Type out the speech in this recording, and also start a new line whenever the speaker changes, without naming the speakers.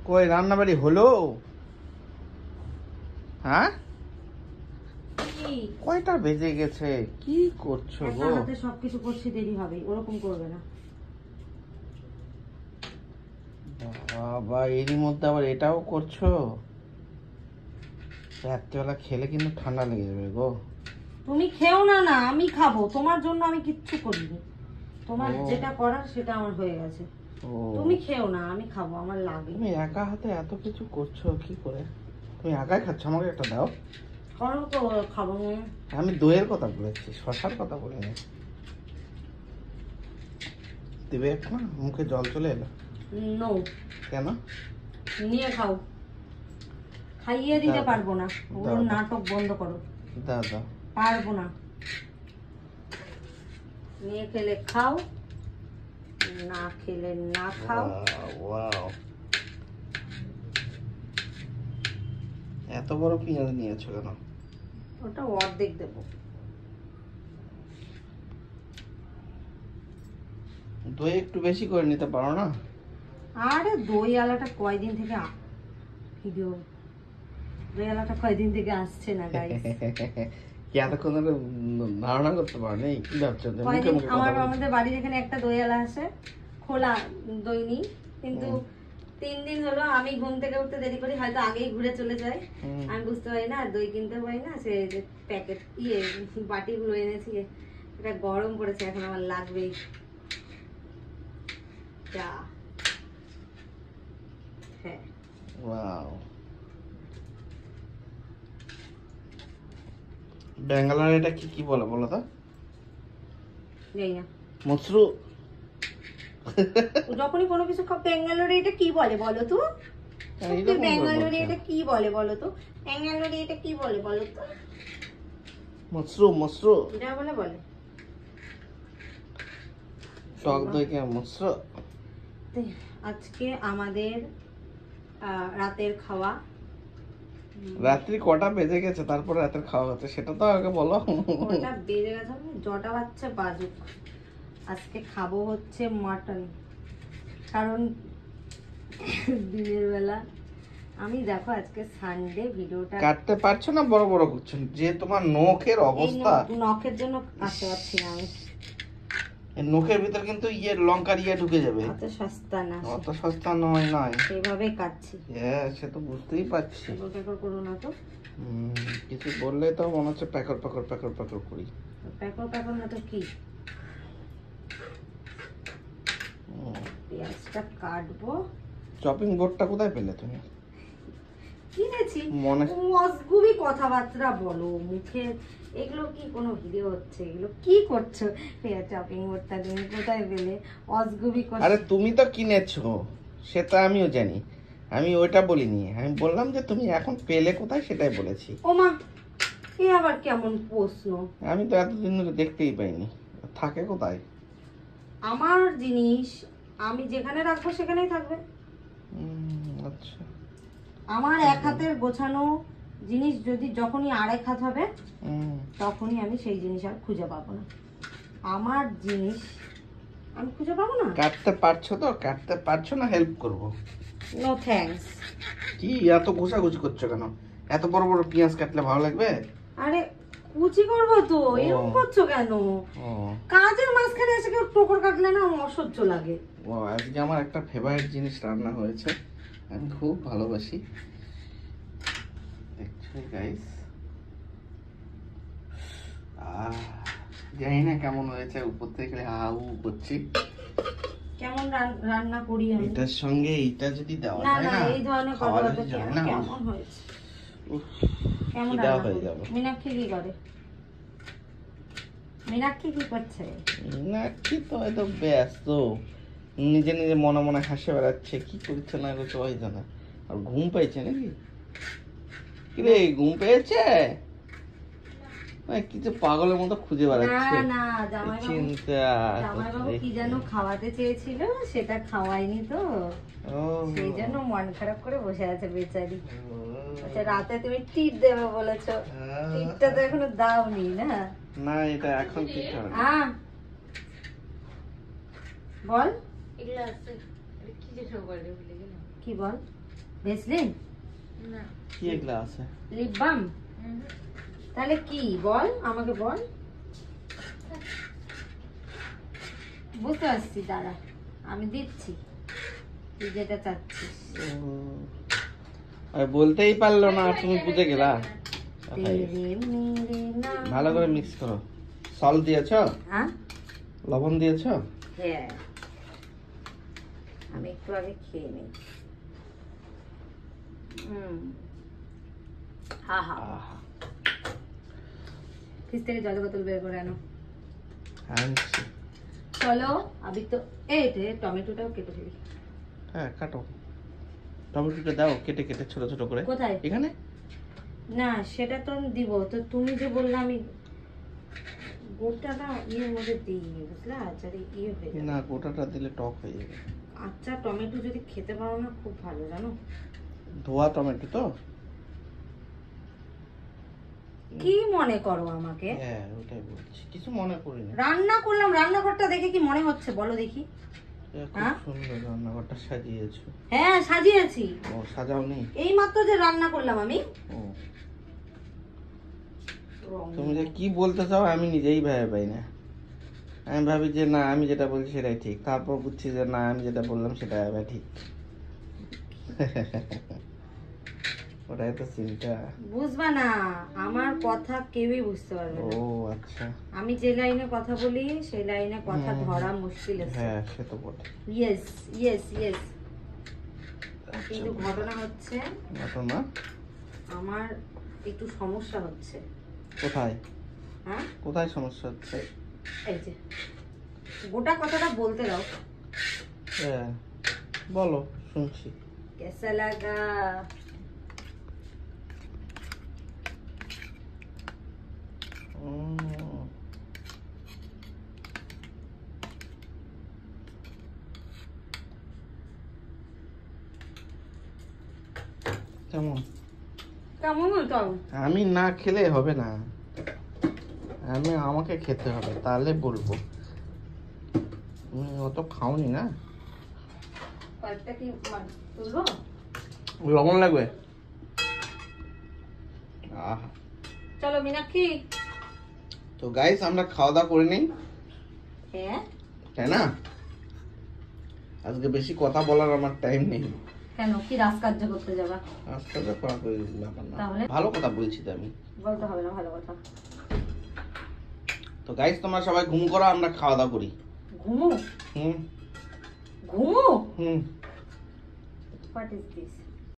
কই রান্নাবাড়ি হলো? হ্যাঁ, কয়টা বেজে গেছে? কি করছো গো?
হাতে সবকিছু করছি, দেরি হবে, ওরকম করবে না
বাবা। এরই মধ্যে আবার এটাও করছো? রাত্রিবেলা খেলে কিন্তু ঠান্ডা লেগে যাবে গো।
তুমি খেও না। না আমি খাবো, তোমার জন্য আমি কিচ্ছু করিনি। তোমার যেটা করার সেটা আমার হয়ে গেছে। তুমি খেও না, আমি খাবো, আমার লাগে।
তুমি একা হাতে এত কিছু করছো কি করে? তুমি একাই খাচ্ছ, আমাকে একটা দাও।
করো তো, খাবো না।
আমি দইয়ের কথা বলেছি, শশার কথা বলিনি। দিবে একটা? মুখে জল চলে এলো।
নো।
কেন?
নিয়ে খাও। খাইয়ে দিতে পারবো না, ওর নাটক বন্ধ করো।
দাও দাও।
পারবো না। নিয়ে খেলে খাও, না খেলে না খাও।
ওয়াও, এত বড় পেঁয়াজ নিয়েছো কেন?
ওটা অর্ধেক দেবো।
দই একটু বেশি করে নিতে পারো না?
আরে দই আলাটা কয়দিন থেকে ভিডিও, দই আলাটা কয়দিন থেকে আসছে না গাইস।
কি এতক্ষণ ধরে ধারণা করতে পারো না কি ভাবছো?
আমাদের বাড়ির এখানে একটা দই আলা আছে, খোলা দই নি, কিন্তু 3 দিন হলো আমি ঘুম থেকে উঠতে দেরি করি, হয়তো আগেই ঘুরে চলে যায়, আমি বুঝতে পারি না, দই কিনতে পারি না। সে যে প্যাকেট বাটিগুলো এনেছি, এটা গরম পড়েছে, এখন আমার লাগবেই। যা, হ্যাঁ।
ওয়াও, ব্যাঙ্গালোরে এটা কি কি বলে বলো তো?
নেই না
মসরু।
যখনই কোনো কিছু ব্যাঙ্গালোরে এটা কি বলে বলো তো? ব্যাঙ্গালোরে এটা কি বলে বলো তো? ব্যাঙ্গালোরে এটা কি বলে বলো তো?
মসরু মসরু
এটা বলে বলে
টক দই কে মসরু।
আজকে আমাদের রাতের খাওয়া।
রাত্রি কটা বেজে গেছে তারপর রাতের খাওয়া হচ্ছে সেটা তো আগে বলো।
কটা বেজে গেছে জটা বাচ্চা বাজুক। আজকে খাবো হচ্ছে মাটন, কারণ দিনের বেলা আমি দেখো আজকে সানডে, ভিডিওটা
কাটতে পারছো না, বড় বড় করছো যে তোমার নখের অবস্থা।
নখের জন্য কাটতে পারছি না আমি।
নখের ভিতর কিন্তু লঙ্কার ঢুকে যাবে।
অত সস্তা না,
অত সস্তা নয় নয়,
সেইভাবে কাটছি।
হ্যাঁ সে তো বুঝতেই পারছি।
প্যাকর করো না তো।
কিছু বললে তো মনে হচ্ছে প্যাকর প্যাকর প্যাকর প্যাকর করি।
প্যাকর প্যাকর না তো কি? পেঁয়াজটা কাটবো।
চপিং বোর্ডটা কোথায় পেলে তুমি?
কিনেছি। অসগুবি কথাবার্তা বলো মুখে, এগুলো কি কোনো ভিডিও হচ্ছে? এগুলো কি করছো? পেঁয়াজ চপিং বোর্ডটা তুমি কোথায় পেলে? অসগুবি কথা।
আরে তুমি তো কিনেছো সেটা আমিও জানি, আমি ওইটা বলিনি। আমি বললাম যে তুমি এখন পেলে কোথায় সেটাই বলেছি।
ওমা, এ আবার কেমন প্রশ্ন?
আমি তো এতদিন ধরে দেখতেই পাইনি, থাকে কোথায়?
আমার জিনিস আমি যেখানে রাখবো সেখানেই থাকবে।
আচ্ছা,
আমার এক হাতের গোছানো জিনিস যদি যখনই আরেক হাত হবে, তখনই আমি সেই জিনিস আর খুঁজে পাবো না। আমার জিনিস আমি খুঁজে পাবো না।
কাটতে পারছো তো? কাটতে পারছো না? হেল্প করব?
No thanks.
কি এত ঘোষাঘুষি করছো কেন? এত বড় বড় পেঁয়াজ কাটলে ভালো লাগবে?
আরে কুচি করবো তো, এরকম করছো কেন? কাজের মাঝখানে এসে কেউ টোকর কাটলে না আমার অসহ্য লাগে।
ও, আজকে আমার একটা ফেভারিট জিনিস রান্না হয়েছে, আমি খুব ভালোবাসি। দেখছো গাইস, জানি না কেমন হয়েছে, উপর থেকে হাউ করছি।
কেমন রান্না করি আমি?
এটার সঙ্গে এইটা যদি দেওয়া
না
যায়
না,
না,
এই ধরনের কথাবার্তা কেমন হয়েছে? কেমন রান্না
হয়ে যাবে।
মীনাক্ষী কি করে? মীনাক্ষী কি করছে?
মীনাক্ষী তো হয়তো ব্যস্ত, নিজে নিজে মনে মনে হাসে বেড়াচ্ছে, কি করছে না করছে ওই জানে। আর ঘুম পেয়েছে নাকি? কিরে ঘুম পেয়েছে? কিছু পাগলের মতো খুঁজে বেড়াচ্ছে।
না না, জামাইবাবু কি যেন খাওয়াতে চেয়েছিল, সেটা খাওয়াইনি তো, সেই জন্য মন খারাপ করে বসে আছে বেচারি। আচ্ছা, রাতে তুমি টিপ দেবে বলেছো, টিপটা তো এখনো দাওনি না?
না, এটা এখন ঠিক হবে।
বল।
কি
কি বল? ভেসলিন?
কি এগুলা আছে?
Lip balm? তাহলে কি বল, আমাকে বল। বুঝতে পারছি, দাঁড়া আমি দিচ্ছি, তুই যেটা চাচ্ছিস।
আর বলতেই পারলো না, তুমি বুঝে গেলা।
তেরে মেরে নাম।
ভালো করে মিক্স করো। সল্ট দিয়েছো?
হ্যাঁ
লবণ দিয়েছো?
হ্যাঁ, আমি একটু আগে খেয়ে নিই। হা হা,
আহা,
ফ্রিজ থেকে জলের বোতল বের করে আনো।
আনছি।
চলো আবি তো এই রে, টমেটোটাও কেটে ফেলি।
হ্যাঁ কাটো, টমেটোটা দাও কেটে কেটে ছোট ছোট করে।
কোথায়?
এখানে।
না সেটা তো আমি দিব, তো তুমি যে বললে আমি গোটাটা ইয়ের মধ্যে দিই, বুঝলা? আচার ইয়ে হয়ে যাবে।
না গোটাটা দিলে টক হয়ে যাবে।
আচ্ছা টমেটো যদি খেতে পারো না খুব ভালো, জানো?
ধোয়া টমেটো তো?
কি মনে করো আমাকে?
হ্যাঁ ওটাই বলছি, কিছু মনে করি না।
রান্না করলাম, রান্নাঘরটা দেখে কি মনে হচ্ছে বলো দেখি?
খুব
হ্যাঁ?
সুন্দর রান্নাঘরটা সাজিয়েছো।
হ্যাঁ সাজিয়েছি,
ও সাজাও নি?
এই মাত্র যে রান্না করলাম আমি।
ও তুমি যে কি বলতে চাও আমি নিজেই ভেবে পাই না। আমি ভাবি যে না আমি যেটা বলছি সেটাই ঠিক, তারপর বুঝছি যে না আমি যেটা বললাম সেটা এবার ঠিক। ওটাই তো চিন্তা।
বুঝবা না, আমার কথা কেউই বুঝতে পারবে
ও
না।
আচ্ছা।
আমি যে লাইনে কথা বলি সেই লাইনে কথা ধরা মুশকিল আছে।
হ্যাঁ সে তো বটে।
Yes yes yes. কিন্তু ঘটনা হচ্ছে
ঘটনা
আমার একটু সমস্যা হচ্ছে।
কোথায়?
হ্যাঁ
কোথায় সমস্যা হচ্ছে?
এই যে গোটা কথাটা বলতে দাও।
হ্যাঁ বলো, শুনছি।
কেসা লাগা?
উম, কেমন?
কেমন বলতো?
আমি না খেলে হবে না, আমাকে খেতে হবে তাহলে বলবো। তুমি অত খাওনি না।
কয়েকটা কি তুলবো?
লবণ লাগবে। আহা,
চলো মীনাক্ষী।
তো গাইস আমরা খাওয়া দাওয়া করে নেই,
হ্যাঁ
তাই না? আজকে বেশি কথা বলার আমার টাইম নেই।
কেন, কি রাজকার্য করতে যাবা?
আজকে তো করা করে ব্যাপার না,
তাহলে?
ভালো কথা বলছি তো আমি।
বলতে হবে না ভালো কথা।
তো গাইস তোমরা সবাই ঘুম করো, আমরা খাওয়া দাওয়া করি।
ঘুমো?
হুম
ঘুমো?
হুম।
What is this?